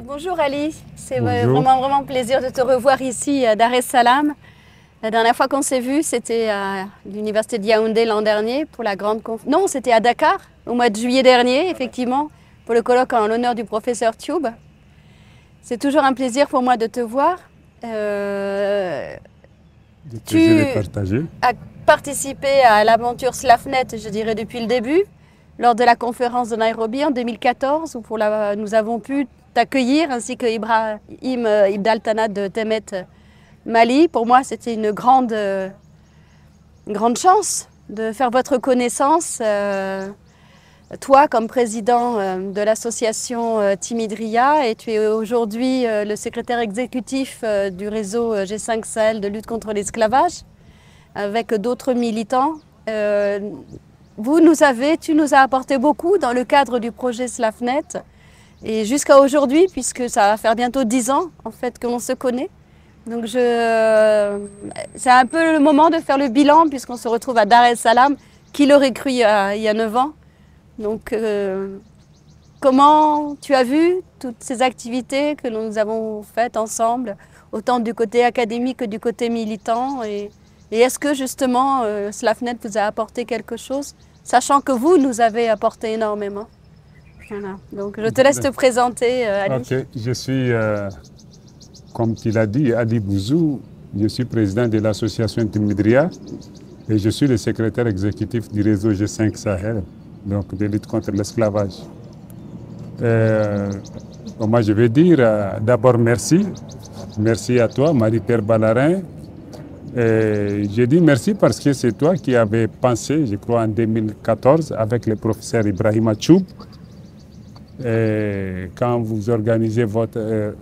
Bonjour Ali, c'est Bonjour. vraiment plaisir de te revoir ici à Dar es Salaam. La dernière fois qu'on s'est vu, c'était à l'université de Yaoundé l'an dernier pour la grande Non, c'était à Dakar au mois de juillet dernier, effectivement, pour le colloque en l'honneur du professeur Tube. C'est toujours un plaisir pour moi de te voir. Le plaisir est Tu partagé. as participé à l'aventure SLAFNet, je dirais, depuis le début, lors de la conférence de Nairobi en 2014, où nous avons pu t'accueillir, ainsi que Ibrahim Ibn Altanat de Temet Mali. Pour moi, c'était une grande chance de faire votre connaissance. Toi, comme président de l'association Timidria, et tu es aujourd'hui le secrétaire exécutif du réseau G5 Sahel de lutte contre l'esclavage, avec d'autres militants. Tu nous as apporté beaucoup dans le cadre du projet SLAFNet, et jusqu'à aujourd'hui, puisque ça va faire bientôt 10 ans en fait que l'on se connaît. Donc c'est un peu le moment de faire le bilan, puisqu'on se retrouve à Dar es Salaam. Qui l'aurait cru il y a 9 ans? Donc comment tu as vu toutes ces activités que nous avons faites ensemble, autant du côté académique que du côté militant, et est-ce que justement SLAFNet vous a apporté quelque chose, sachant que vous nous avez apporté énormément? Voilà. Donc je te laisse te présenter, Ali. Ok, je suis, comme tu l'as dit, Ali Bouzou. Je suis président de l'association Timidria et je suis le secrétaire exécutif du réseau G5 Sahel, donc de lutte contre l'esclavage. Moi, je vais dire d'abord merci. Merci à toi, Marie-Pierre Ballarin. Je dis merci parce que c'est toi qui avais pensé, je crois en 2014, avec le professeur Ibrahim Tchoub, quand vous organisez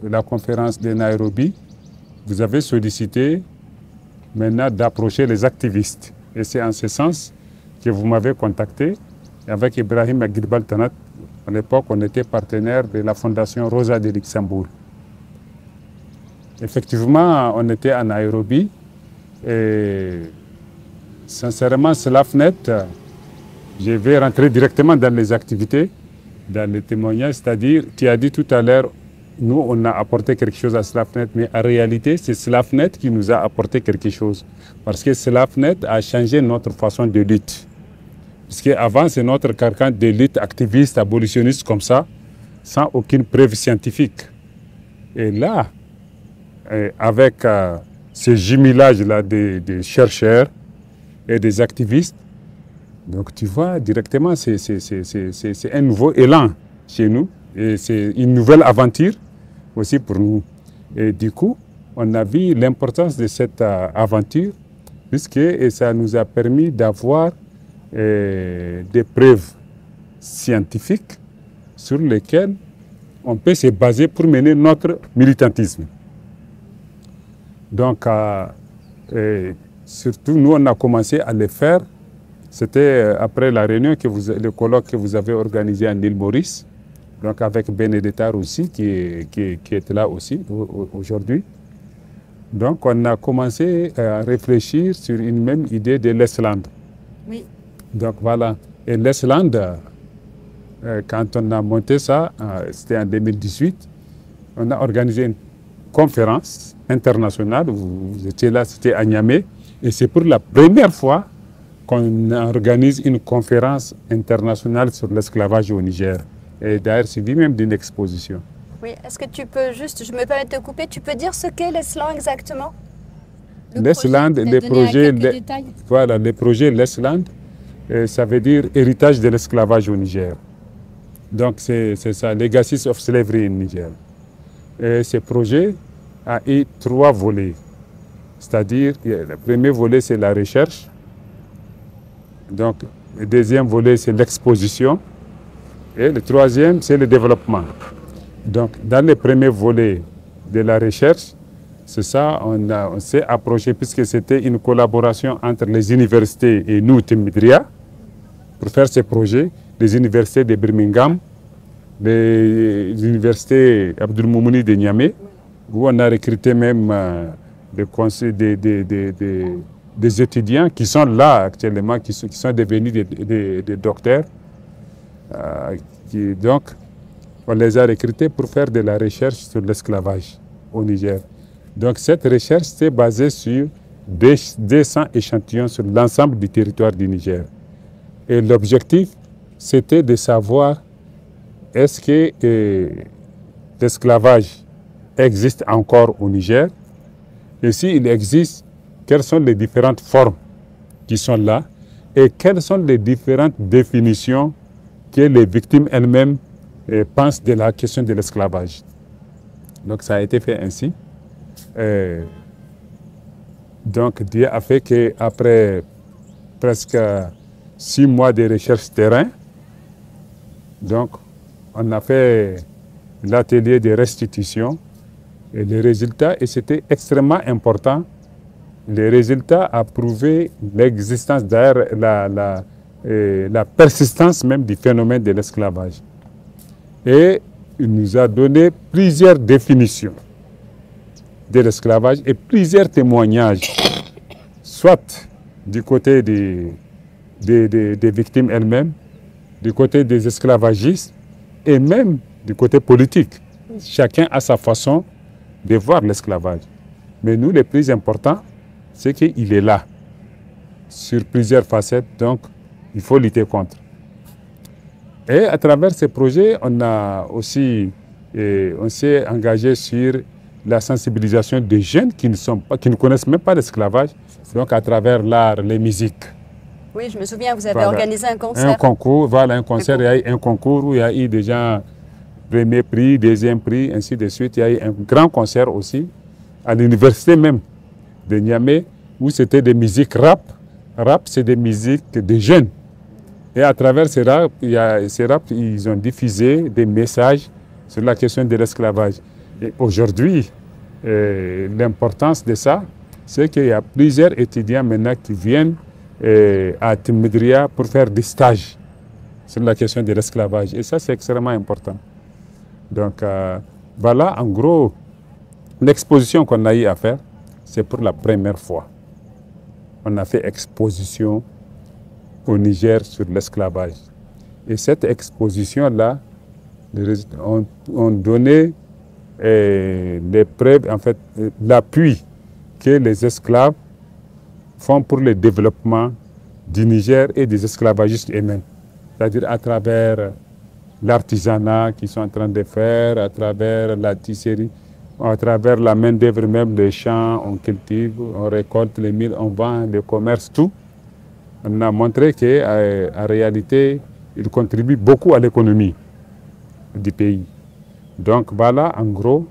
la conférence de Nairobi, vous avez sollicité maintenant d'approcher les activistes. Et c'est en ce sens que vous m'avez contacté. Avec Ibrahim Ibn Altanat, à l'époque, on était partenaire de la Fondation Rosa de Luxembourg. Effectivement, on était à Nairobi. Et sincèrement, SLAFNet, je vais rentrer directement dans les activités, dans les témoignages, c'est-à-dire, tu as dit tout à l'heure, nous, on a apporté quelque chose à SLAFNet, mais en réalité, c'est SLAFNet qui nous a apporté quelque chose. Parce que SLAFNet a changé notre façon de lutte. Parce qu'avant, c'est notre carcan de lutte activiste, abolitionniste comme ça, sans aucune preuve scientifique. Et là, avec ce jumelage-là des chercheurs et des activistes, donc tu vois, directement, c'est un nouveau élan chez nous. Et c'est une nouvelle aventure aussi pour nous. Et du coup, on a vu l'importance de cette aventure, puisque ça nous a permis d'avoir des preuves scientifiques sur lesquelles on peut se baser pour mener notre militantisme. Donc, surtout, nous, on a commencé à le faire. C'était après la réunion, le colloque que vous avez organisé en île Maurice, donc avec Benedetta aussi, qui est là aussi aujourd'hui. Donc, on a commencé à réfléchir sur une même idée de l'Esland. Oui. Donc, voilà. Et l'Esland, quand on a monté ça, c'était en 2018, on a organisé une conférence internationale. Vous étiez là, c'était à Niamey. Et c'est pour la première fois qu'on organise une conférence internationale sur l'esclavage au Niger. Et d'ailleurs, c'est lui-même d'une exposition. Oui, est-ce que tu peux juste, je me permets de te couper, tu peux dire ce qu'est l'Esland exactement? L'Esland, voilà, les projets l'Esland, ça veut dire héritage de l'esclavage au Niger. Donc c'est ça, Legacies of Slavery in Niger. Et ce projet a eu 3 volets. C'est-à-dire, le premier volet, c'est la recherche. Donc, le deuxième volet, c'est l'exposition. Et le troisième, c'est le développement. Donc, dans le premier volet de la recherche, c'est ça, on s'est approché, puisque c'était une collaboration entre les universités et nous, Timidria, pour faire ce projet. Les universités de Birmingham, les universités Abdul-Moumouni de Niamey, où on a recruté même des étudiants qui sont là actuellement, qui sont devenus des docteurs. Donc, on les a recrutés pour faire de la recherche sur l'esclavage au Niger. Donc cette recherche s'est basée sur 200 échantillons sur l'ensemble du territoire du Niger. Et l'objectif, c'était de savoir est-ce que l'esclavage existe encore au Niger et s'il existe, quelles sont les différentes formes qui sont là et quelles sont les différentes définitions que les victimes elles-mêmes pensent de la question de l'esclavage. Donc ça a été fait ainsi. Donc Dieu a fait qu'après presque 6 mois de recherche terrain, donc on a fait l'atelier de restitution et les résultats, et c'était extrêmement important, les résultats a prouvé l'existence, d'ailleurs la persistance même du phénomène de l'esclavage. Et il nous a donné plusieurs définitions de l'esclavage et plusieurs témoignages, soit du côté des victimes elles-mêmes, du côté des esclavagistes et même du côté politique. Chacun a sa façon de voir l'esclavage. Mais nous, le plus important, c'est qu'il est là, sur plusieurs facettes, donc il faut lutter contre. Et à travers ces projets, on a aussi, on s'est engagé sur la sensibilisation des jeunes qui ne connaissent même pas l'esclavage, donc à travers l'art, les musiques. Oui, je me souviens, vous avez organisé un concert. Un concours, voilà, un concert, il y a eu un concours où il y a eu déjà premier prix, deuxième prix, ainsi de suite. Il y a eu un grand concert aussi, à l'université même de Niamey, où c'était des musiques rap. Rap, c'est des musiques de jeunes. Et à travers ces rap, ils ont diffusé des messages sur la question de l'esclavage. Et aujourd'hui, l'importance de ça, c'est qu'il y a plusieurs étudiants maintenant qui viennent à Timidria pour faire des stages sur la question de l'esclavage. Et ça, c'est extrêmement important. Donc, voilà, en gros, l'exposition qu'on a eu à faire, c'est pour la première fois. On a fait exposition au Niger sur l'esclavage. Et cette exposition-là, on donnait les preuves, en fait, l'appui que les esclaves font pour le développement du Niger et des esclavagistes eux-mêmes. C'est-à-dire à travers l'artisanat qu'ils sont en train de faire, à travers la tisserie, à travers la main-d'œuvre même, les champs, on cultive, on récolte les milles, on vend, le commerce, tout. On a montré qu'en réalité, ils contribuent beaucoup à l'économie du pays. Donc voilà, en gros,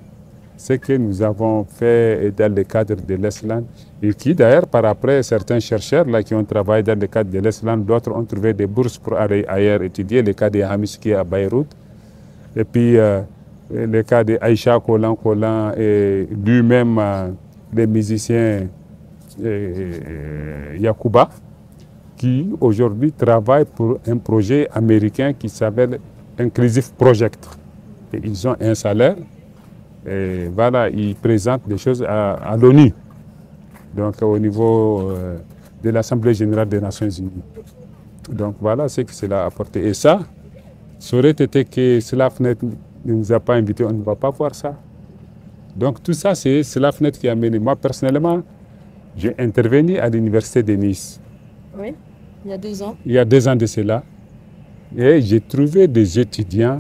ce que nous avons fait dans le cadre de l'Esland, et qui d'ailleurs, par après, certains chercheurs là, qui ont travaillé dans le cadre de l'Esland, d'autres ont trouvé des bourses pour aller ailleurs étudier, le cas de Hamis qui est à Beyrouth, et puis le cas de Aïcha Kolan et lui-même, les musiciens Yacouba, qui aujourd'hui travaillent pour un projet américain qui s'appelle Inclusive Project. Et ils ont un salaire. Et voilà, ils présentent des choses à l'ONU, donc au niveau de l'Assemblée générale des Nations unies. Donc voilà ce que cela a apporté. Et ça aurait été que Slafnet ne nous a pas invités, on ne va pas voir ça. Donc tout ça, c'est Slafnet qui a mené. Moi, personnellement, j'ai intervenu à l'université de Nice. Oui, il y a 2 ans. Il y a 2 ans de cela. Et j'ai trouvé des étudiants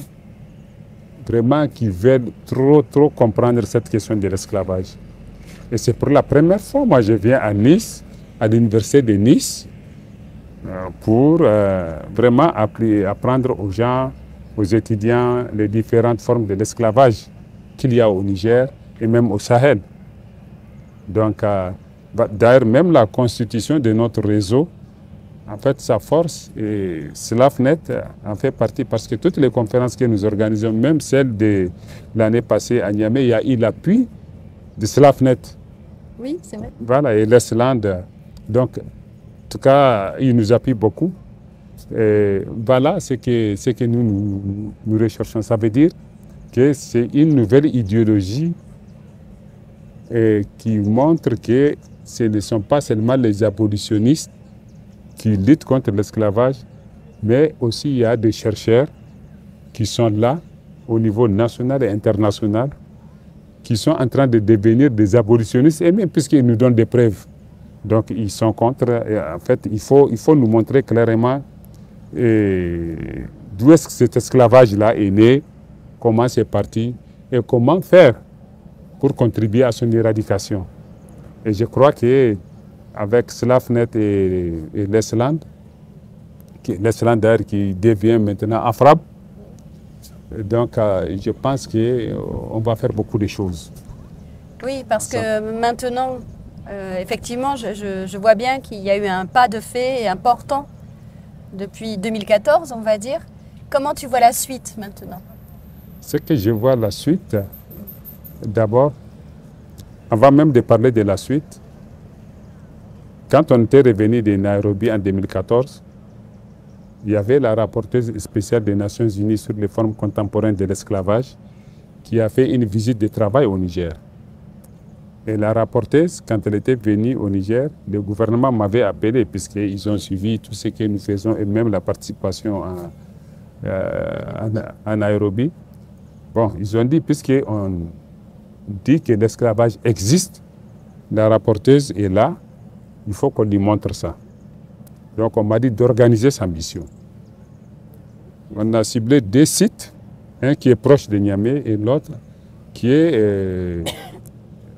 vraiment qui veulent trop comprendre cette question de l'esclavage. Et c'est pour la première fois, moi je viens à Nice, à l'université de Nice, pour vraiment apprendre aux gens, aux étudiants, les différentes formes de l'esclavage qu'il y a au Niger et même au Sahel. Donc, d'ailleurs, même la constitution de notre réseau, en fait, sa force, et Slafnet en fait partie, parce que toutes les conférences que nous organisons, même celle de l'année passée à Niamey, il y a eu l'appui de Slafnet. Oui, c'est vrai. Voilà, et l'Esland. Donc, en tout cas, il nous appuie beaucoup. Et voilà ce que nous recherchons. Ça veut dire que c'est une nouvelle idéologie qui montre que ce ne sont pas seulement les abolitionnistes qui luttent contre l'esclavage, mais aussi il y a des chercheurs qui sont là au niveau national et international qui sont en train de devenir des abolitionnistes, et même puisqu'ils nous donnent des preuves. Donc ils sont contre. Et en fait, il faut nous montrer clairement d'où est-ce que cet esclavage-là est né, comment c'est parti et comment faire pour contribuer à son éradication. Et je crois qu'avec SLAFNet et l'Esland, l'Esland d'ailleurs qui devient maintenant AFRAB, donc je pense qu'on va faire beaucoup de choses. Oui, parce que maintenant, effectivement, je vois bien qu'il y a eu un pas de fait important depuis 2014, on va dire. Comment tu vois la suite maintenant? Ce que je vois la suite, d'abord, avant même de parler de la suite, quand on était revenu de Nairobi en 2014, il y avait la rapporteuse spéciale des Nations Unies sur les formes contemporaines de l'esclavage qui a fait une visite de travail au Niger. Et la rapporteuse, quand elle était venue au Niger, le gouvernement m'avait appelé puisqu'ils ont suivi tout ce que nous faisons et même la participation à Nairobi. Bon, ils ont dit, puisqu'on dit que l'esclavage existe, la rapporteuse est là, il faut qu'on lui montre ça. Donc on m'a dit d'organiser sa mission. On a ciblé 2 sites, un qui est proche de Niamey et l'autre qui est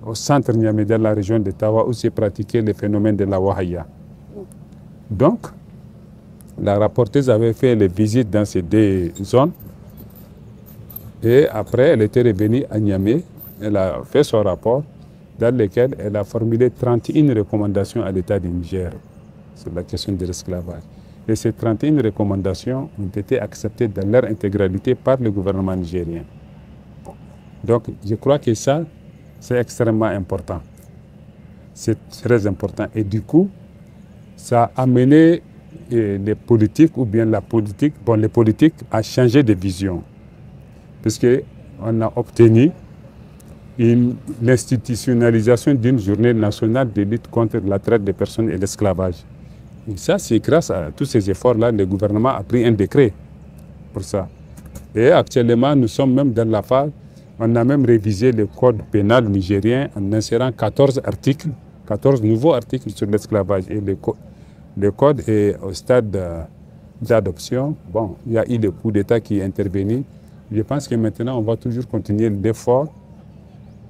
au centre Niamey, dans la région de Tawa, où s'est pratiqué le phénomène de la Wahaya. Donc, la rapporteuse avait fait les visites dans ces 2 zones et après elle était revenue à Niamey, elle a fait son rapport dans lequel elle a formulé 31 recommandations à l'État du Niger sur la question de l'esclavage. Et ces 31 recommandations ont été acceptées dans leur intégralité par le gouvernement nigérien. Donc je crois que ça, c'est extrêmement important. C'est très important. Et du coup, ça a amené les politiques, ou bien les politiques à changer de vision. Puisqu'on a obtenu l'institutionnalisation d'une journée nationale de lutte contre la traite des personnes et l'esclavage. Et ça, c'est grâce à tous ces efforts-là, le gouvernement a pris un décret pour ça. Et actuellement, nous sommes même dans la phase, on a même révisé le code pénal nigérien en insérant 14 articles, 14 nouveaux articles sur l'esclavage. Et le code est au stade d'adoption. Bon, il y a eu le coup d'État qui est intervenu. Je pense que maintenant, on va toujours continuer l'effort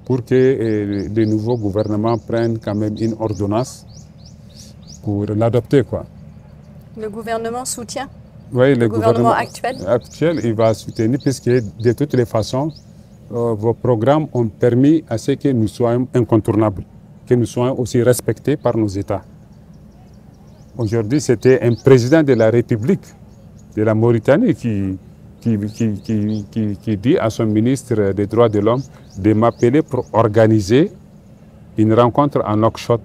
pour que les nouveaux gouvernements prennent quand même une ordonnance pour l'adopter, quoi. Le gouvernement soutient? Oui, le gouvernement actuel, il va soutenir, puisque de toutes les façons, vos programmes ont permis à ce que nous soyons incontournables, que nous soyons aussi respectés par nos États. Aujourd'hui, c'était un président de la République de la Mauritanie qui dit à son ministre des Droits de l'Homme de m'appeler pour organiser une rencontre en Nouakchott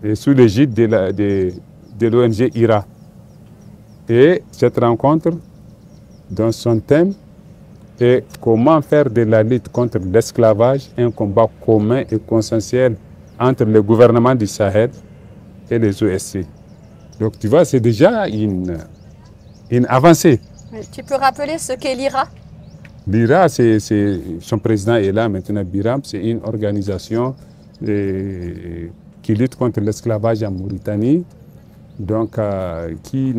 et sous l'égide de l'ONG IRA. Et cette rencontre, dans son thème, est comment faire de la lutte contre l'esclavage un combat commun et consensuel entre le gouvernement du Sahel et les OSC. Donc tu vois, c'est déjà une avancée. Tu peux rappeler ce qu'est l'IRA? L'IRA, son président est là maintenant, Biram, c'est une organisation qui lutte contre l'esclavage en Mauritanie, donc qui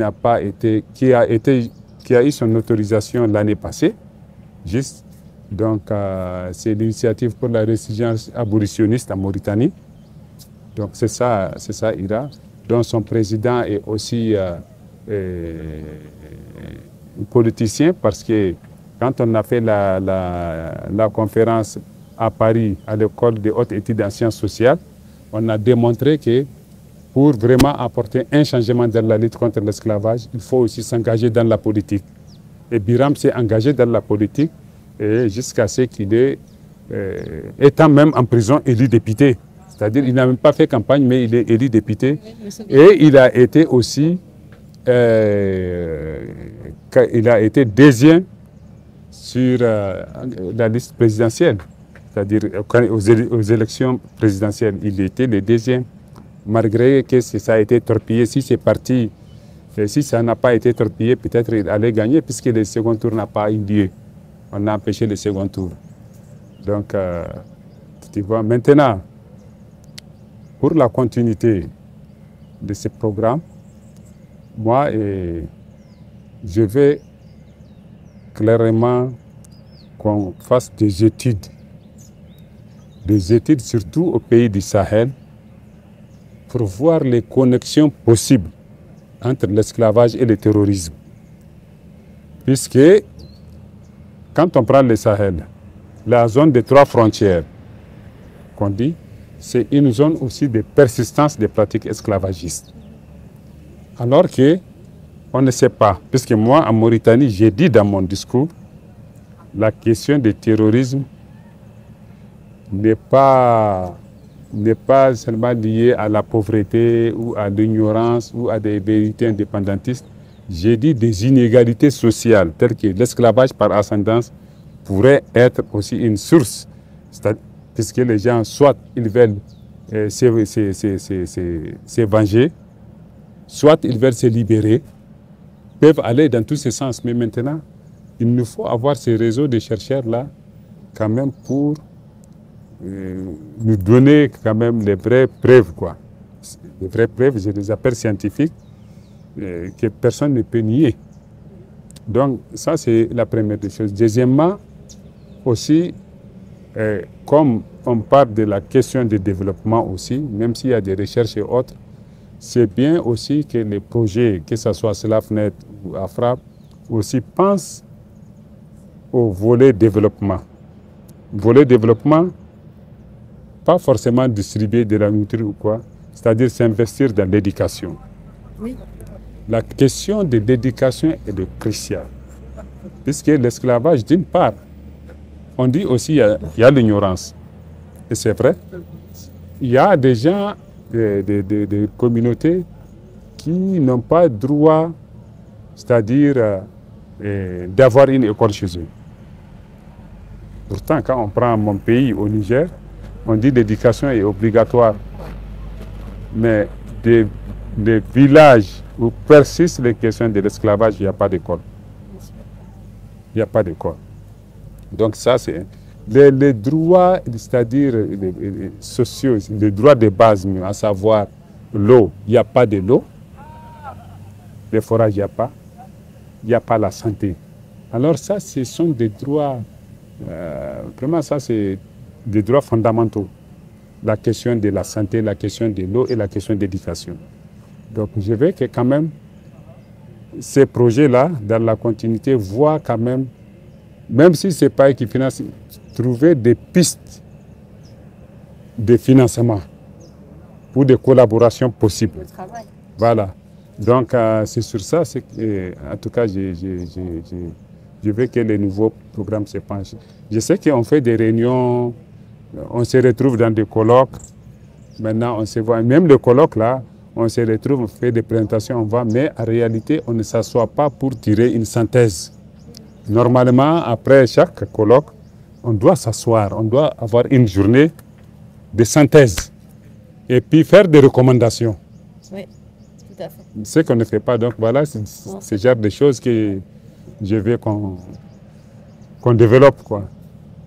a eu son autorisation l'année passée, juste. Donc c'est l'initiative pour la résilience abolitionniste en Mauritanie. Donc c'est ça, IRA, dont son président est aussi politicien, parce que quand on a fait la conférence à Paris, à l'école de haute études en sciences sociales, on a démontré que pour vraiment apporter un changement dans la lutte contre l'esclavage, il faut aussi s'engager dans la politique. Et Biram s'est engagé dans la politique jusqu'à ce qu'il est, étant même en prison, élu député. C'est-à-dire qu'il n'a même pas fait campagne, mais il est élu député. Et il a été aussi deuxième sur la liste présidentielle, c'est-à-dire aux élections présidentielles. Il était le deuxième, malgré que ça a été torpillé. Si c'est parti, si ça n'a pas été torpillé, peut-être il allait gagner, puisque le second tour n'a pas eu lieu. on a empêché le second tour. Donc, tu vois, maintenant, pour la continuité de ce programme, moi, je vais clairement qu'on fasse des études surtout au pays du Sahel, pour voir les connexions possibles entre l'esclavage et le terrorisme. Puisque, quand on prend le Sahel, la zone des 3 frontières, qu'on dit, c'est une zone aussi de persistance des pratiques esclavagistes. Alors qu'on ne sait pas, puisque moi, en Mauritanie, j'ai dit dans mon discours, la question du terrorisme n'est pas seulement liée à la pauvreté ou à l'ignorance ou à des vérités indépendantistes. J'ai dit des inégalités sociales, telles que l'esclavage par ascendance pourrait être aussi une source, puisque les gens, soit ils veulent se venger, soit ils veulent se libérer, peuvent aller dans tous ces sens. Mais maintenant, il nous faut avoir ces réseaux de chercheurs-là, quand même, pour nous donner quand même les vraies preuves, quoi. Les vraies preuves, je les appelle scientifiques, que personne ne peut nier. Donc ça, c'est la première des choses. Deuxièmement, aussi, comme on parle de la question du développement aussi, même s'il y a des recherches et autres, c'est bien aussi que les projets, que ce soit SLAFNET ou AFRAP, aussi pensent au volet développement. Volet développement, pas forcément distribuer de la nourriture ou quoi, c'est-à-dire s'investir dans l'éducation. Oui. La question de l'éducation est cruciale, puisque l'esclavage, d'une part, on dit aussi qu'il y a l'ignorance. Et c'est vrai, il y a des gens, des communautés qui n'ont pas droit, c'est-à-dire d'avoir une école chez eux. Pourtant, quand on prend mon pays, au Niger, on dit que l'éducation est obligatoire. Mais des villages où persistent les questions de l'esclavage, il n'y a pas d'école. Il n'y a pas d'école. Donc ça, c'est les droits, c'est-à-dire les sociaux, les droits de base, à savoir l'eau, il n'y a pas de l'eau. Les forages, il n'y a pas. Il n'y a pas la santé. Alors ça, ce sont des droits, vraiment ça, c'est des droits fondamentaux. La question de la santé, la question de l'eau et la question de l'éducation. Donc je veux que quand même, ces projets-là, dans la continuité, voient quand même si ce n'est pas eux qui financent, trouver des pistes de financement pour des collaborations possibles. Le travail. Voilà. Donc c'est sur ça, en tout cas, je veux que les nouveaux programmes se penchent. Je sais qu'on fait des réunions, on se retrouve dans des colloques, maintenant on se voit, même le colloque là, on se retrouve, on fait des présentations, on va, mais en réalité, on ne s'assoit pas pour tirer une synthèse. Normalement, après chaque colloque, on doit s'asseoir, on doit avoir une journée de synthèse et puis faire des recommandations. Oui, tout à fait. Ce qu'on ne fait pas, donc voilà, c'est ce genre de choses que je veux qu'on développe, quoi.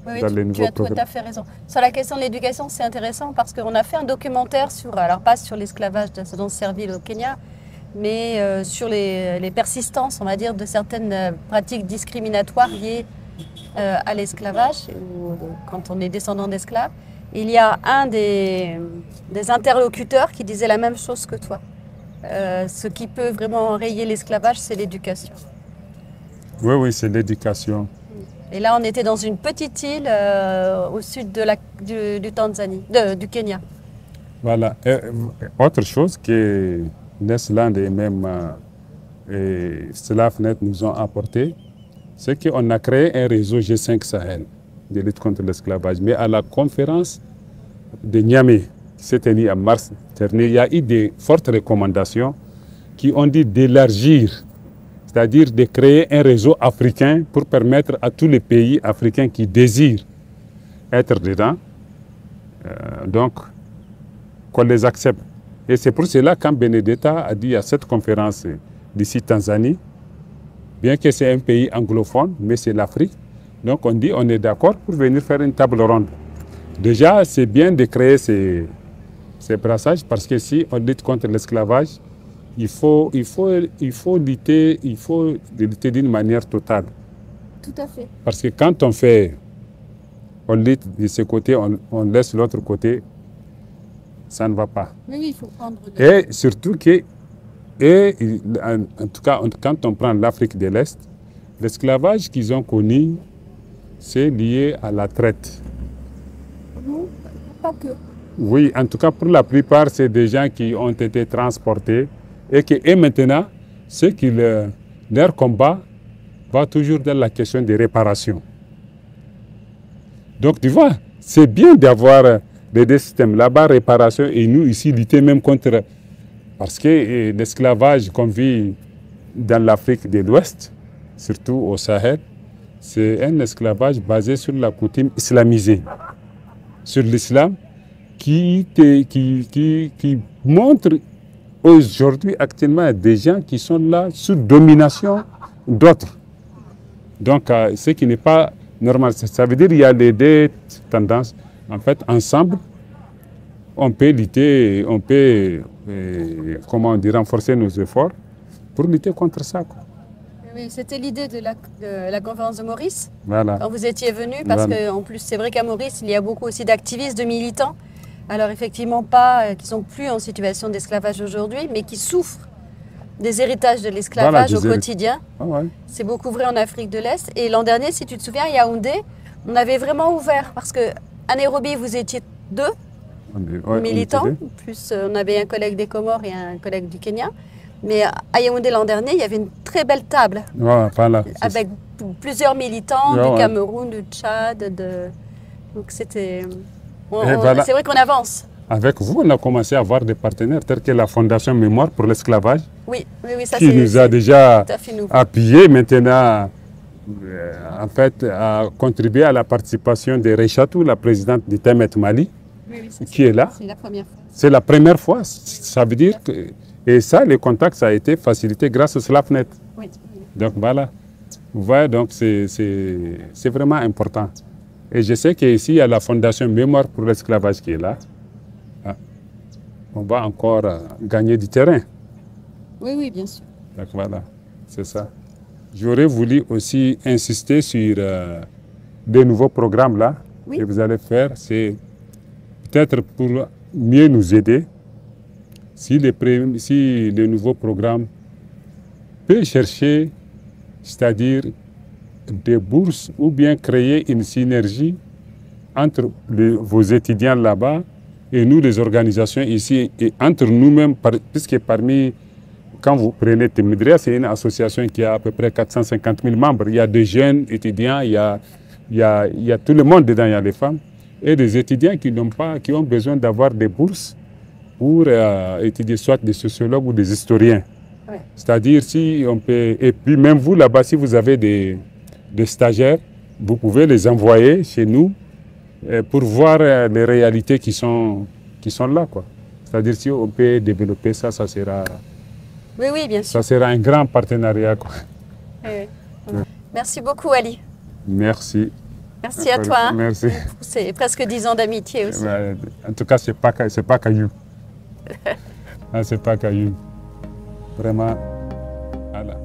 Oui, dans les tu nouveaux as tout programmes. à fait raison. Sur la question de l'éducation, c'est intéressant parce qu'on a fait un documentaire sur, alors pas sur l'esclavage dans servile au Kenya, mais sur les persistances, on va dire, de certaines pratiques discriminatoires liées à l'esclavage, quand on est descendant d'esclaves. Il y a un des interlocuteurs qui disait la même chose que toi. Ce qui peut vraiment enrayer l'esclavage, c'est l'éducation. Oui, oui, c'est l'éducation. Et là, on était dans une petite île au sud du Tanzanie, du Kenya. Voilà. Autre chose que Nesland et même SLAFNET nous ont apporté, c'est qu'on a créé un réseau G5 Sahel de lutte contre l'esclavage. Mais à la conférence de Niamey, qui s'est tenue en mars dernier, il y a eu des fortes recommandations qui ont dit d'élargir, c'est-à-dire de créer un réseau africain pour permettre à tous les pays africains qui désirent être dedans, donc qu'on les accepte. Et c'est pour cela quand Benedetta a dit à cette conférence d'ici Tanzanie, bien que c'est un pays anglophone, mais c'est l'Afrique, Donc on dit on est d'accord pour venir faire une table ronde. Déjà, c'est bien de créer ces brassages parce que si on lutte contre l'esclavage, il faut lutter d'une manière totale. Tout à fait. Parce que quand on lutte de ce côté, on laisse l'autre côté, ça ne va pas. Oui, il faut prendre... Et surtout en tout cas, quand on prend l'Afrique de l'Est, l'esclavage qu'ils ont connu, c'est lié à la traite. Non, pas que. Oui, en tout cas, pour la plupart, c'est des gens qui ont été transportés et maintenant, leur combat va toujours dans la question des réparations. Donc, tu vois, c'est bien d'avoir les deux systèmes là-bas, réparation, et nous, ici, lutter même contre... Parce que l'esclavage qu'on vit dans l'Afrique de l'Ouest, surtout au Sahel, c'est un esclavage basé sur la coutume islamisée, sur l'islam, qui montre aujourd'hui actuellement des gens qui sont là sous domination d'autres. Donc, ce qui n'est pas normal. Ça veut dire qu'il y a les deux tendances. En fait, ensemble, on peut lutter, on peut renforcer nos efforts pour lutter contre ça, quoi. Oui, c'était l'idée de la conférence de Maurice, voilà. Quand vous étiez venu, parce qu'en plus, c'est vrai qu'à Maurice, il y a beaucoup aussi d'activistes, de militants. Alors effectivement, pas qui sont plus en situation d'esclavage aujourd'hui, mais qui souffrent des héritages de l'esclavage au quotidien. Ah ouais. C'est beaucoup vrai en Afrique de l'Est. Et l'an dernier, si tu te souviens, à Yaoundé, on avait vraiment ouvert, parce qu'à Nairobi, vous étiez deux militants, plus on avait un collègue des Comores et un collègue du Kenya. Mais à Yaoundé l'an dernier, il y avait une très belle table avec plusieurs militants du Cameroun, du Tchad. Donc c'était... C'est vrai qu'on avance. Avec vous, on a commencé à avoir des partenaires tels que la Fondation Mémoire pour l'esclavage, ça, qui nous a déjà appuyés maintenant, en fait, à contribuer à la participation de Rechatou, la présidente du Temet Mali, qui est là. C'est la première fois. C'est la première fois. Ça veut dire que... Et ça, le contact, ça a été facilité grâce au SLAFNet. Oui. Donc voilà. Vous voyez, donc c'est vraiment important. Et je sais qu'ici, il y a la Fondation Mémoire pour l'esclavage qui est là. On va encore gagner du terrain. Oui, bien sûr. Donc voilà, c'est ça. J'aurais voulu aussi insister sur des nouveaux programmes là que vous allez faire. C'est peut-être pour mieux nous aider. Si le nouveau programme peut chercher, c'est-à-dire des bourses ou bien créer une synergie entre vos étudiants là-bas et nous, les organisations ici, et entre nous-mêmes, puisque quand vous prenez Temidria, c'est une association qui a à peu près 450 000 membres. Il y a des jeunes étudiants, il y a tout le monde dedans, il y a les femmes, et des étudiants qui ont besoin d'avoir des bourses pour étudier soit des sociologues ou des historiens. Ouais. C'est-à-dire, si on peut... Et puis même vous, là-bas, si vous avez des stagiaires, vous pouvez les envoyer chez nous pour voir les réalités qui sont là, quoi. C'est-à-dire, si on peut développer ça, ça sera... Oui, bien sûr. Ça sera un grand partenariat, quoi. Merci beaucoup, Ali. Merci. Merci à toi. Merci. C'est presque 10 ans d'amitié aussi. En tout cas, c'est pas caillou. C'est pas caillou. Vraiment, voilà.